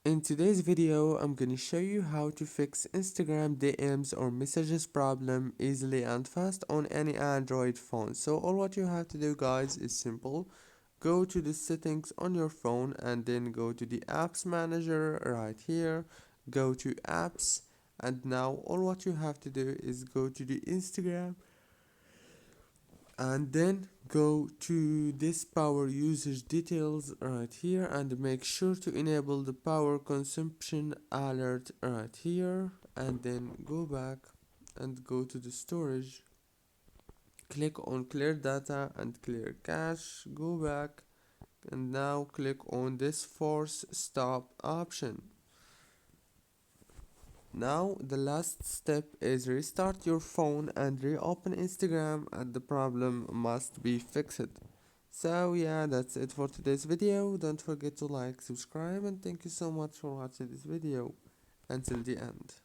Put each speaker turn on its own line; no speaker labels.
In today's video, I'm gonna show you how to fix Instagram DMs or messages problem easily and fast on any Android phone. So all what you have to do guys is simple. Go to the settings on your phone and then go to the apps manager right here. Go to apps, and now all what you have to do is go to the Instagram and then go to this power usage details right here and make sure to enable the power consumption alert right here, and then go back and go to the storage, click on clear data and clear cache, go back and now click on this force stop option. Now the last step is restart your phone and reopen Instagram, and the problem must be fixed. So yeah, that's it for today's video. Don't forget to like, subscribe, and thank you so much for watching this video until the end.